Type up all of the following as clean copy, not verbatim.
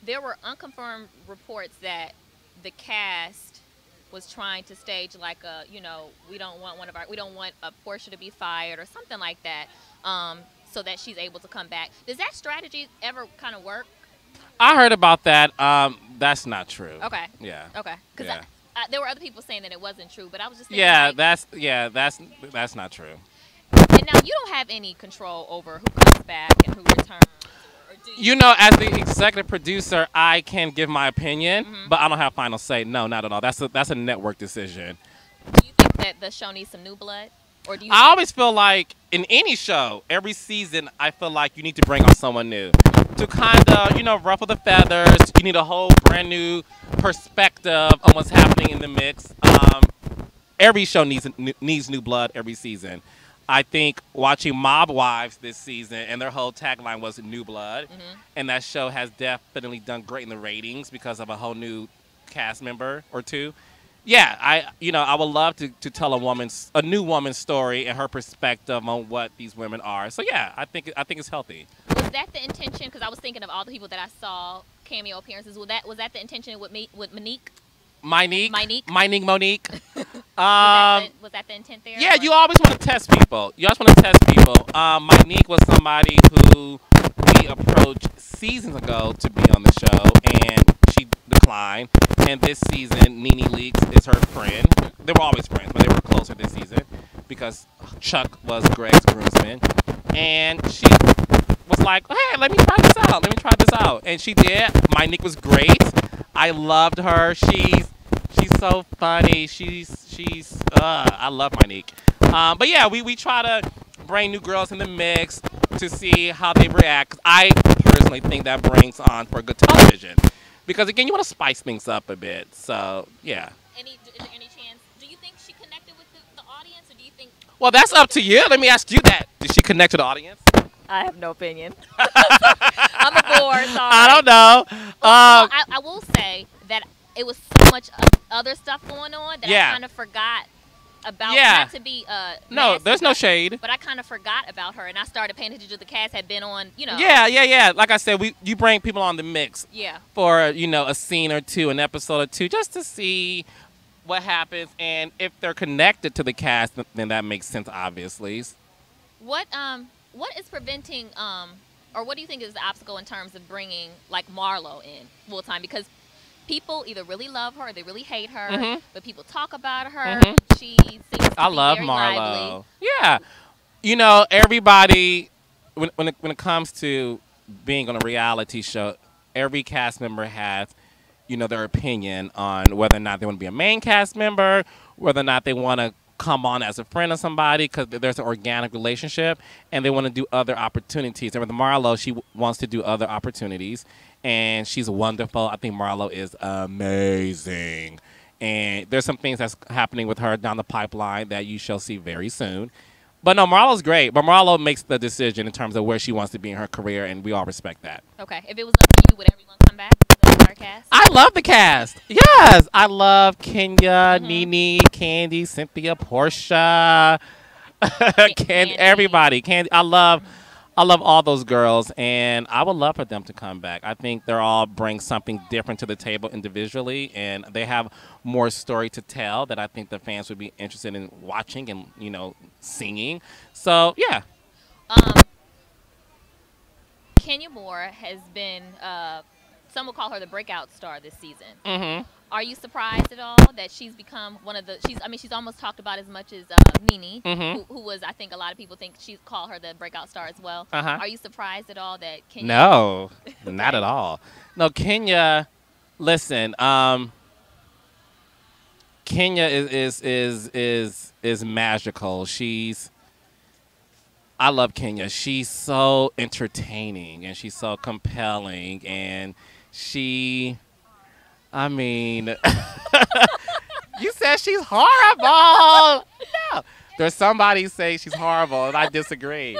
there were unconfirmed reports that the cast was trying to stage like a, we don't want a Portia to be fired or something like that, so that she's able to come back. Does that strategy ever kind of work? I heard about that. That's not true. Okay. Yeah. Okay. Because Yeah. there were other people saying that it wasn't true, but I was just thinking, Yeah, like, that's not true. and now you don't have any control over who comes back and who returns, or do you? You know, as the executive producer, I can give my opinion, but I don't have final say. No, not at all. That's a network decision. Do you think that the show needs some new blood, or do you? I always feel like in any show, every season, I feel like you need to bring on someone new to kind of, ruffle the feathers. You need a whole brand new perspective on what's happening in the mix. Every show needs new blood every season. I think watching Mob Wives this season, and their whole tagline was "New Blood," and that show has definitely done great in the ratings because of a whole new cast member or two. Yeah, I would love to tell a new woman's story and her perspective on what these women are. So yeah, I think it's healthy. Was that the intention? Because I was thinking of all the people that I saw cameo appearances. Was that the intention with Monique? Monique. Was that the intent there? Yeah, or? you always want to test people. You always want to test people. Monique was somebody who we approached seasons ago to be on the show, and she declined. And this season, Nene Leakes is her friend. They were always friends, but they were closer this season because Chuck was Greg's groomsman. And she was like, hey, let me try this out. Let me try this out. And she did. Monique was great. I loved her. She's so funny. I love Monique. But yeah, we try to bring new girls in the mix to see how they react. 'Cause I personally think that brings on for good television. Because again, you want to spice things up a bit. So yeah. Is there any chance? Do you think she connected with the audience, or do you think? Well, that's up to you. Let me ask you that. Did she connect to the audience? I have no opinion. I'm a bore. Sorry. I don't know. Well, I will say that it was so much other stuff going on that I kind of forgot about. Not to be no, nasty, there's no shade. But I kind of forgot about her, and I started paying attention to the cast had been on. Yeah. Like I said, you bring people on the mix. Yeah. For a scene or two, an episode or two, just to see what happens, and if they're connected to the cast, then that makes sense, obviously. What is preventing or what do you think is the obstacle in terms of bringing like Marlo in full time? Because people either really love her or they really hate her, but people talk about her. She seems to I be love very Marlo. lively. Yeah, everybody when it comes to being on a reality show, every cast member has their opinion on whether or not they want to be a main cast member, whether or not they want to come on as a friend of somebody because there's an organic relationship, and they want to do other opportunities. And with Marlo, she wants to do other opportunities, and she's wonderful. I think Marlo is amazing, and there's some things that's happening with her down the pipeline that you shall see very soon. But no, Marlo's great, but Marlo makes the decision in terms of where she wants to be in her career, and we all respect that. Okay, if it was up to you, would everyone come back? The entire cast? I love the cast. Yes, I love Kenya, Nene, Kandi, Cynthia, Portia, Kandi, everybody. Kandi, I love all those girls, and I would love for them to come back. I think they're all bring something different to the table individually, and they have more story to tell that I think the fans would be interested in watching and singing. So yeah. Kenya Moore has been, some will call her the breakout star this season. Are you surprised at all that she's become one of the? She's almost talked about as much as Nene, who was, I think a lot of people think she call her the breakout star as well. Are you surprised at all that Kenya? No, not at all. No, Kenya. Listen, Kenya is magical. I love Kenya. She's so entertaining and she's so compelling, and you said she's horrible. No, there's somebody say she's horrible, and I disagree.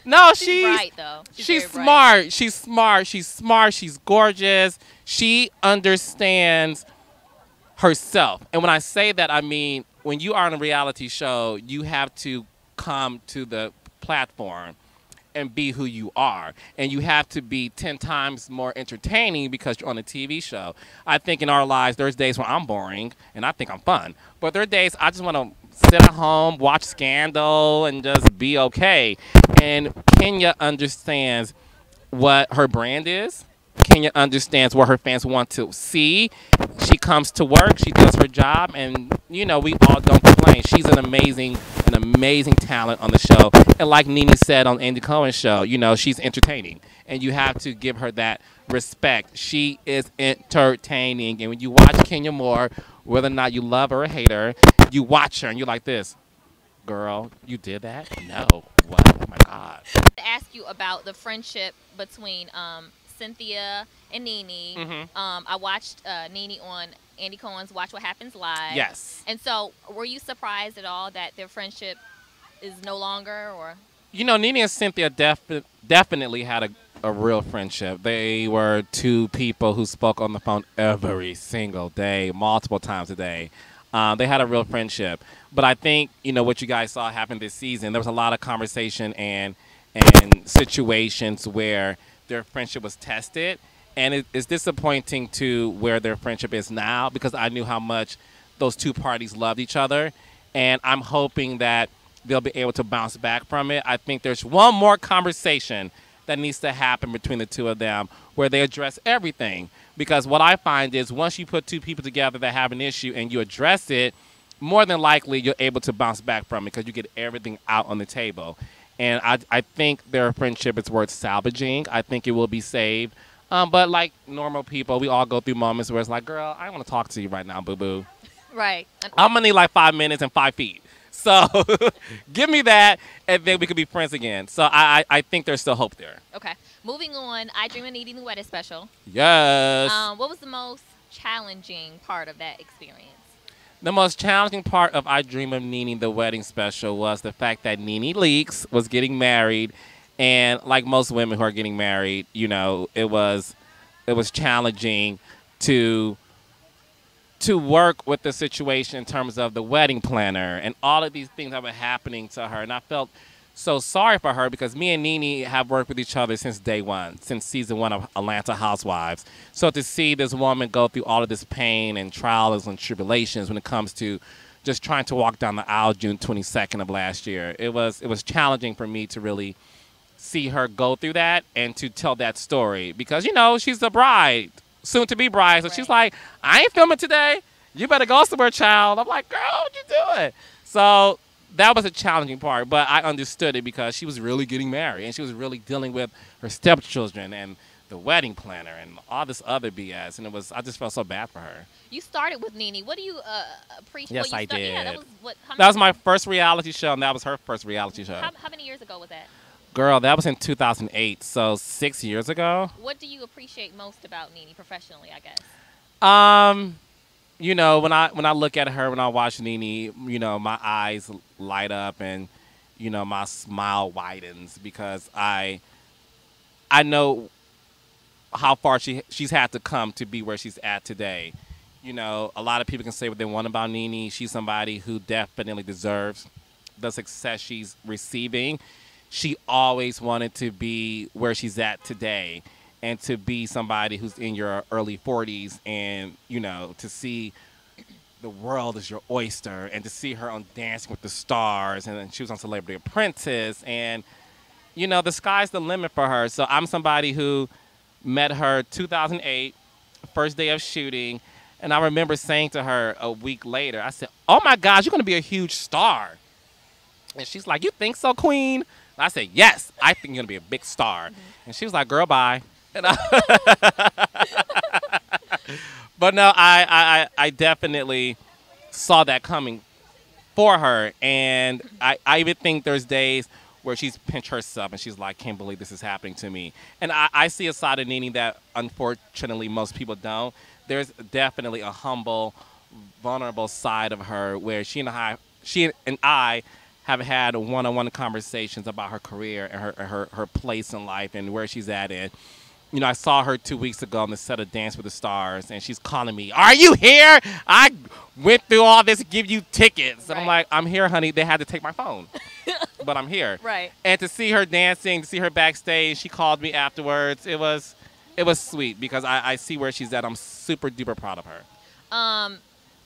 No, she's bright though. She's smart. Bright. She's smart. She's smart. She's gorgeous. She understands herself. And when I say that, I mean when you are on a reality show, you have to come to the platform and be who you are. And you have to be 10 times more entertaining because you're on a TV show. I think in our lives, there's days when I'm boring and I think I'm fun. But there are days I just want to sit at home, watch Scandal, and just be okay. And Kenya understands what her brand is. Kenya understands what her fans want to see. She comes to work, she does her job, and we all don't complain. She's an amazing talent on the show. And like Nene said on Andy Cohen's show, she's entertaining. And you have to give her that respect. She is entertaining. And when you watch Kenya Moore, whether or not you love her or hate her, you watch her and you're like this. Girl, you did that? No. What? Oh my God. To ask you about the friendship between Cynthia and Nene. I watched Nene on Andy Cohen's Watch What Happens Live. Yes. And so, were you surprised at all that their friendship is no longer, or? Nene and Cynthia definitely had a real friendship. They were two people who spoke on the phone every single day, multiple times a day. They had a real friendship. But I think, what you guys saw happen this season, there was a lot of conversation and situations where their friendship was tested. And it's disappointing to where their friendship is now because I knew how much those two parties loved each other. And I'm hoping that they'll be able to bounce back from it. I think there's one more conversation that needs to happen between the two of them where they address everything. Because what I find is once you put two people together that have an issue and you address it, more than likely you're able to bounce back from it because you get everything out on the table. And I think their friendship is worth salvaging. I think it will be saved. But like normal people, we all go through moments where it's like, girl, I don't want to talk to you right now, boo-boo. Right. I'm going to need like 5 minutes and 5 feet. So give me that, and then we could be friends again. So I think there's still hope there. Okay. Moving on, I Dream of Nene, the wedding special. Yes. What was the most challenging part of that experience? The most challenging part of I Dream of Nene, the wedding special, was the fact that Nene Leakes was getting married. And like most women who are getting married, it was challenging to work with the situation in terms of the wedding planner and all of these things that were happening to her. And I felt so sorry for her because me and Nene have worked with each other since day one, since season 1 of Atlanta Housewives. So to see this woman go through all of this pain and trials and tribulations when it comes to just trying to walk down the aisle June 22nd of last year, it was challenging for me to really see her go through that and to tell that story because, she's the bride, soon to be bride. So she's like, I ain't filming today. You better go somewhere, child. I'm like, girl, what you doing? So that was a challenging part, but I understood it because she was really getting married and she was really dealing with her stepchildren and the wedding planner and all this other BS. And I just felt so bad for her. You started with Nene. What do you appreciate? Yes, I did. Yeah, that was my first reality show, and that was her first reality show. How many years ago was that? Girl, that was in 2008, so 6 years ago. What do you appreciate most about Nene professionally, I guess? When I look at her, when I watch Nene, my eyes light up and, my smile widens because I know how far she's had to come to be where she's at today. A lot of people can say what they want about Nene. She's somebody who definitely deserves the success she's receiving. She always wanted to be where she's at today and to be somebody who's in your early 40s and, to see the world is your oyster and to see her on Dancing with the Stars and then she was on Celebrity Apprentice and, the sky's the limit for her. So I'm somebody who met her 2008, first day of shooting, and I remember saying to her a week later, I said, oh my gosh, you're going to be a huge star. And she's like, you think so, Queen? I said, yes, I think you're going to be a big star. Mm-hmm. And she was like, girl, bye. And but no, I definitely saw that coming for her. And I even think there's days where she's pinched herself and she's like, can't believe this is happening to me. And I see a side of Nene that unfortunately most people don't. There's definitely a humble, vulnerable side of her where she and I have had one-on-one conversations about her career and her place in life and where she's at. And, I saw her 2 weeks ago on the set of Dance with the Stars, and she's calling me, are you here? I went through all this to give you tickets. And I'm like, I'm here, honey. They had to take my phone. but I'm here. Right. And to see her dancing, to see her backstage, she called me afterwards. It was sweet because I see where she's at. I'm super duper proud of her.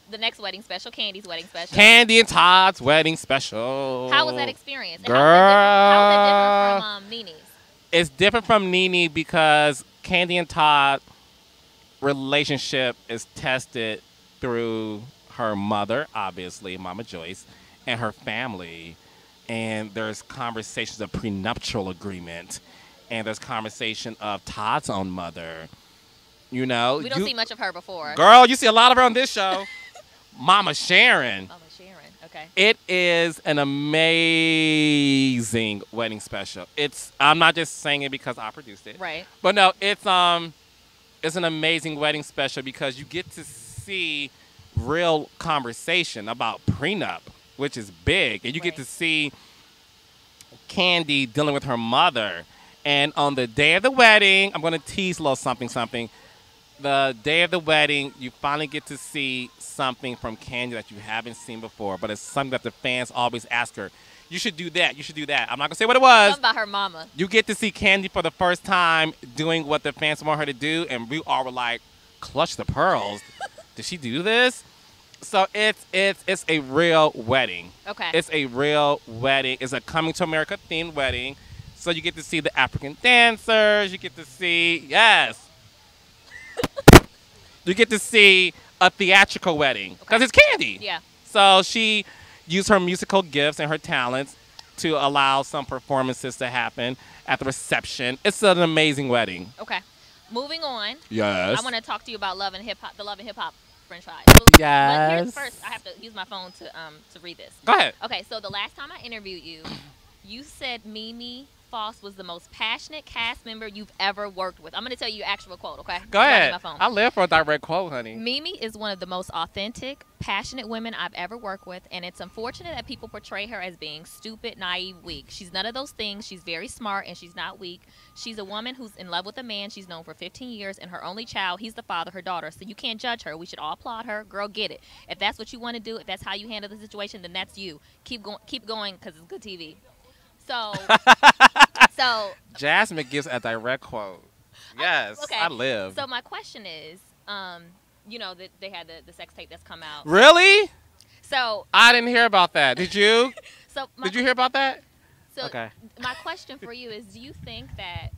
The next wedding special, Kandi's wedding special. Kandi and Todd's wedding special. How was that experience? And Girl. How is it different from Nene's? It's different from Nene because Kandi and Todd relationship is tested through her mother, obviously, Mama Joyce, and her family. And there's conversations of prenuptial agreement. And there's conversation of Todd's own mother. You know? We don't see much of her before. Girl, you see a lot of her on this show. Mama Sharon. Mama Sharon, okay. It is an amazing wedding special. I'm not just saying it because I produced it. Right. But no, it's an amazing wedding special because you get to see real conversation about prenup, which is big. And you get to see Kandi dealing with her mother. And on the day of the wedding, I'm going to tease a little something. The day of the wedding, you finally get to see something from Kandi that you haven't seen before, but it's something that the fans always ask her. You should do that. You should do that. I'm not going to say what it was. Something about her mama. You get to see Kandi for the first time doing what the fans want her to do, and we all were like, clutch the pearls. Did she do this? So it's a real wedding. Okay. It's a real wedding. It's a Coming to America themed wedding. So you get to see the African dancers. You get to see, yes. You get to see a theatrical wedding because it's Kandi. Yeah. So she used her musical gifts and her talents to allow some performances to happen at the reception. It's an amazing wedding. Okay. Moving on. Yes. I want to talk to you about Love and Hip Hop, the Love and Hip Hop franchise. Yes. But here's first, I have to use my phone to read this. Go ahead. Okay, so the last time I interviewed you, you said Mimi Faust was the most passionate cast member you've ever worked with. I'm going to tell you your actual quote, okay? Go ahead. My phone. I live for a direct quote, honey. Mimi is one of the most authentic, passionate women I've ever worked with, and it's unfortunate that people portray her as being stupid, naive, weak. She's none of those things. She's very smart, and she's not weak. She's a woman who's in love with a man she's known for 15 years, and her only child, he's the father, her daughter. So you can't judge her. We should all applaud her. Girl, get it. If that's what you want to do, if that's how you handle the situation, then that's you. Keep going, because it's good TV. So Jasmine gives a direct quote. Yes, okay. I live. So my question is, you know, that they had the sex tape that's come out. Really? So I didn't hear about that. Did you? Did you hear about that? So okay. My question for you is, do you think that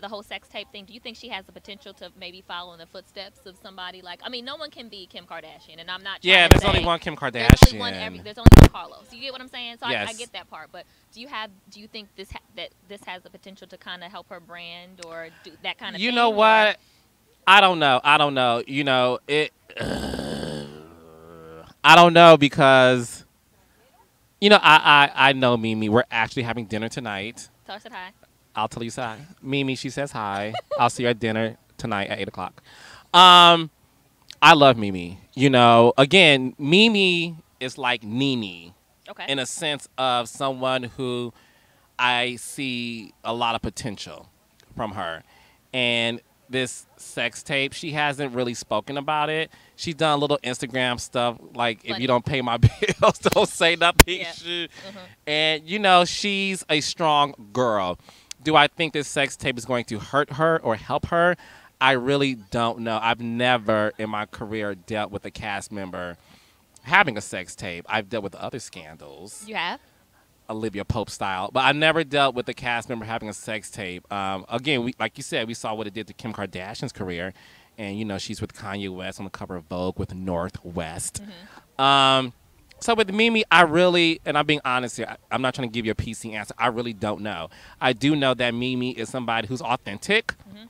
the whole sex tape thing, do you think she has the potential to maybe follow in the footsteps of somebody like, I mean, no one can be Kim Kardashian, and I'm not trying to there's say only one Kim Kardashian. There's only one Carlos. You get what I'm saying? So yes. I get that part, but do you think this has the potential to kind of help her brand or do that kind of thing? You know what? I don't know. You know, I don't know because, you know, I know Mimi. We're actually having dinner tonight. Tell her said hi. I'll tell you hi. Mimi, she says hi. I'll see her at dinner tonight at 8 o'clock. I love Mimi. You know, again, Mimi is like Nene. Okay. In a sense of someone who I see a lot of potential from her. And this sex tape, she hasn't really spoken about it. She's done a little Instagram stuff like, if you don't pay my bills, don't say nothing. Yeah. Mm-hmm. And, you know, she's a strong girl. Do I think this sex tape is going to hurt her or help her? I really don't know. I've never in my career dealt with a cast member having a sex tape. I've dealt with other scandals. You have? Olivia Pope style. But I've never dealt with a cast member having a sex tape. Again, like you said, we saw what it did to Kim Kardashian's career. And, you know, she's with Kanye West on the cover of Vogue with Northwest. Mm-hmm. So with Mimi, I really, and I'm being honest here, I'm not trying to give you a PC answer. I really don't know. I do know that Mimi is somebody who's authentic. Mm-hmm.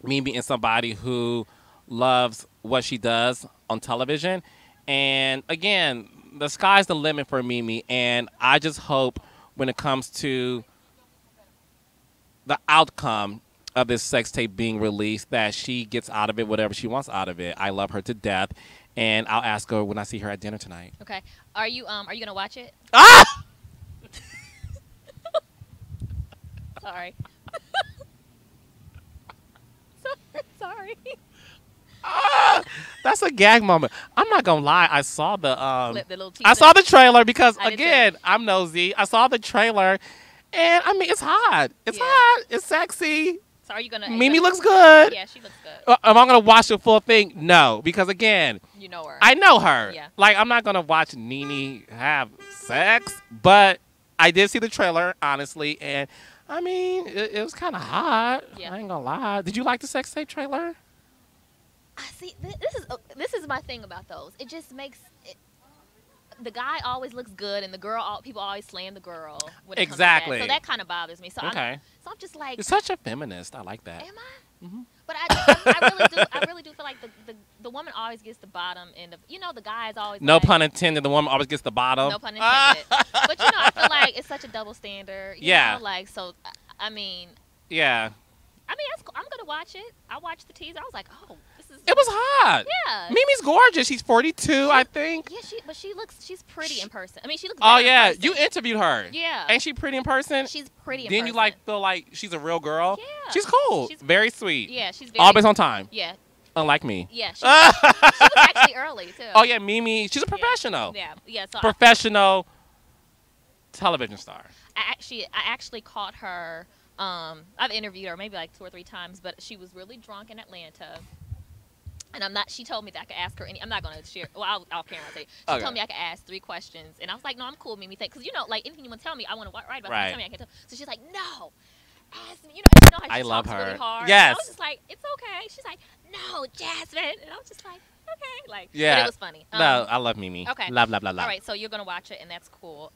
Mimi is somebody who loves what she does on television. And again, the sky's the limit for Mimi. And I just hope when it comes to the outcome of this sex tape being released that she gets out of it whatever she wants out of it. I love her to death. And I'll ask her when I see her at dinner tonight. Okay. Are you gonna watch it? Ah! Sorry. Sorry. Ah! That's a gag moment. I'm not gonna lie. I saw the little teaser. I saw the trailer because I did again, too. I'm nosy. I saw the trailer, and I mean, it's hot. It's hot. It's sexy. So are you gonna? Mimi looks good. Yeah, she looks good. Am I gonna watch the full thing? No, because again, You know her. I know her. Yeah. Like I'm not gonna watch Nene have sex, but I did see the trailer honestly, and I mean, it was kind of hot. Yeah. I ain't gonna lie. Did you like the sex tape trailer? I see. This is my thing about those. It just makes it, the guy always looks good, and the girl. People always slam the girl. When it Exactly. comes to that. So that kind of bothers me. So Okay. I'm just like. You're such a feminist. I like that. Am I? Mhm. But I really do feel like the woman always gets the bottom end of. You know, the guy's always. No like, pun intended. The woman always gets the bottom. No pun intended. But you know, I feel like it's such a double standard. You Yeah. know, like so. I mean. Yeah. I mean, that's cool. I'm gonna watch it. I watched the teaser. I was like, oh, this is. It was hot. Yeah. Mimi's gorgeous. She's 42, I think. Yeah, she's pretty in person. I mean, she looks. Oh better yeah, in person. you interviewed her. Yeah. Ain't she pretty in person? She's pretty in Then person. you like feel like she's a real girl. Yeah. She's cool. She's very sweet. Yeah, she's very. Always on time. Yeah. Unlike me. Yeah. She was actually early too. Oh yeah, Mimi. She's a professional. Yeah. Yeah. So Professional television star. I actually caught her. I've interviewed her maybe like 2 or 3 times, but she was really drunk in Atlanta. And she told me that I could ask her any. I'm not going to share. Well, off camera, I'll say. She told me I could ask 3 questions. And I was like, no, I'm cool, Mimi. Because, you know, like anything you want to tell me, I want to write about it. Right. Tell me I can tell. So she's like, no, ask me. You know how she I love talks her. really hard. Yes. And I was just like, it's okay. She's like, no, Jasmine. And I was just like, okay. Like, Yeah. But it was funny. No, I love Mimi. Okay. Love. All right, so you're going to watch it, and that's cool.